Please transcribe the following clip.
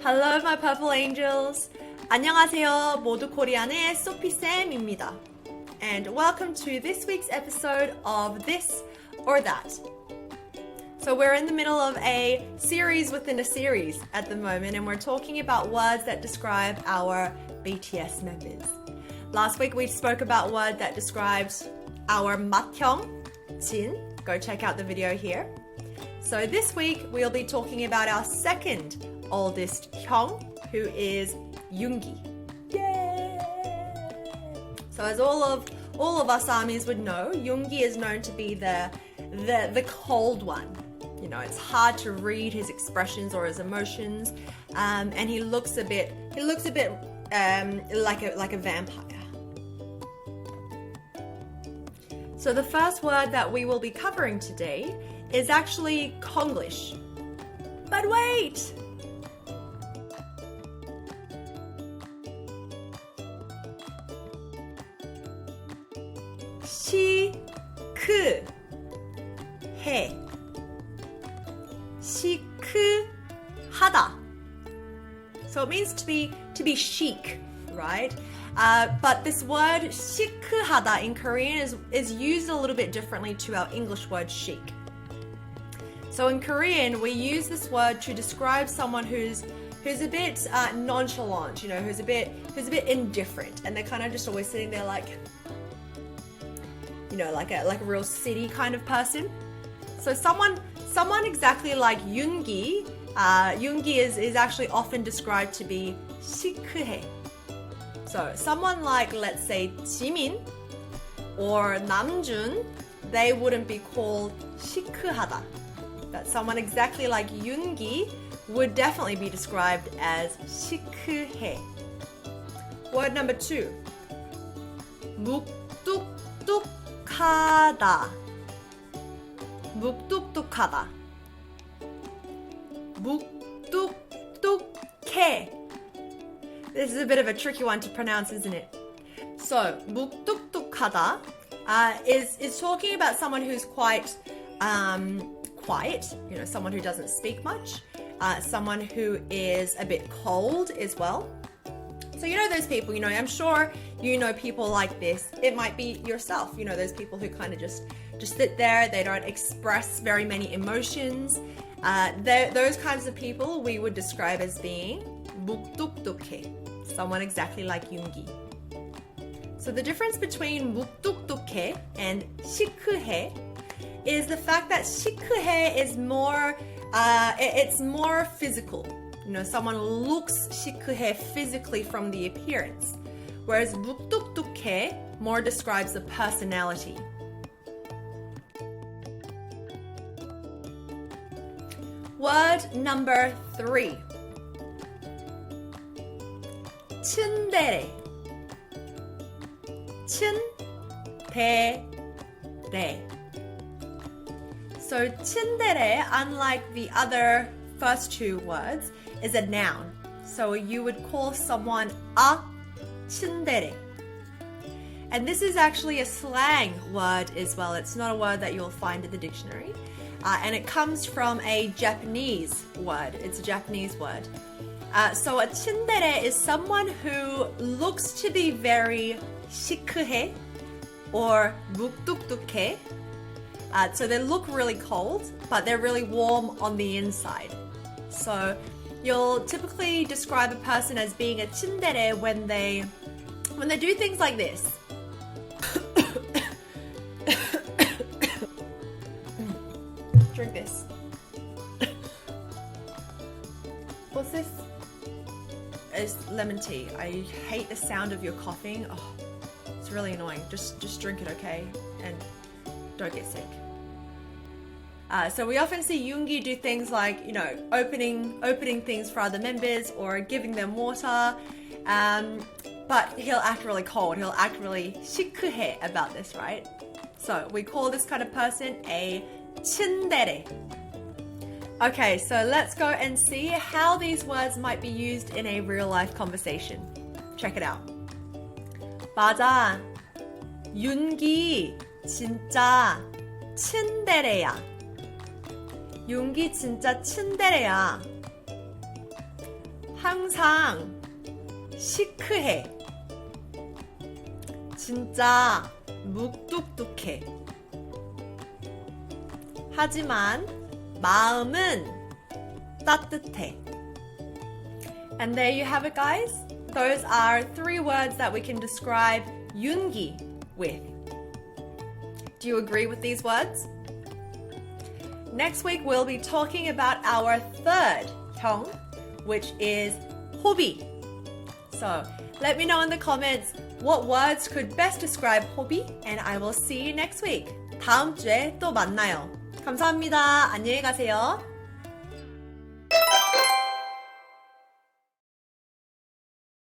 Hello, my purple angels. 안녕하세요. 모두 코리안의 소피쌤입니다. And welcome to this week's episode of This or That. So we're in the middle of a series within a series at the moment, and we're talking about words that describe our BTS members. Last week we spoke about a word that describes our 맏형, Jin. Go check out the video here. So this week we'll be talking about our second oldest 형, who is Yoongi. Yay! So as all of us armies would know, Yoongi is known to be the cold one. You know, it's hard to read his expressions or his emotions, and he looks a bit like a vampire. So the first word that we will be covering today is actually Konglish. But wait! 시크하다. So it means to be chic, right? But this word 시크하다 in Korean is used a little bit differently to our English word chic. So in Korean, we use this word to describe someone who's a bit nonchalant, you know, who's a bit indifferent, and they're kind of just always sitting there like, you know, like a real city kind of person. So someone exactly like Yoongi, Yoongi is actually often described to be 시크해. So someone like, let's say, Jimin or Namjoon, they wouldn't be called 시크하다. But someone exactly like Yoongi would definitely be described as 시크해. Word number 2. 무뚝뚝하다. 무뚝뚝하다. 무뚝뚝해. This is a bit of a tricky one to pronounce, isn't it? So, 무뚝뚝하다 is talking about someone who's quite quiet, you know, someone who doesn't speak much, someone who is a bit cold as well. So you know those people, you know, I'm sure you know people like this. It might be yourself, you know, those people who kind of just sit there, they don't express very many emotions. Those kinds of people we would describe as being 무뚝뚝해, someone exactly like Yoongi. So the difference between 무뚝뚝해 and 시크해 is the fact that 시크해 is more, it's more physical. You know, someone looks 시크해 physically from the appearance, whereas 무뚝뚝해 more describes the personality. Word number 3. 츤데레. 츤데레. So 츤데레, unlike the other first two words, is a noun. So you would call someone a 츤데레. And this is actually a slang word as well. It's not a word that you'll find in the dictionary. And it comes from a Japanese word. It's a Japanese word. So a 츤데레 is someone who looks to be very 시크해 or 무뚝뚝해. So they look really cold, but they're really warm on the inside. So you'll typically describe a person as being a 츤데레 when they do things like this. Drink this. What's this? It's lemon tea. I hate the sound of your coughing. Oh, it's really annoying. Just drink it, okay? And don't get sick. So we often see Yoongi do things like, you know, opening things for other members or giving them water. But he'll act really cold. He'll act really 시크해 about this, right? So we call this kind of person a 츤데레. Okay, so let's go and see how these words might be used in a real-life conversation. Check it out. 맞아. 윤기 진짜 츤데레야. 윤기 진짜 츤데레야. 항상 시크해. 진짜 무뚝뚝해. 하지만 마음은 따뜻해. And there you have it, guys. Those are 3 words that we can describe Yoongi with. Do you agree with these words? Next week we'll be talking about our 3rd 형, which is 호비. So let me know in the comments what words could best describe 호비, and I will see you next week. 다음 주에 또 만나요. 감사합니다. 안녕히 가세요.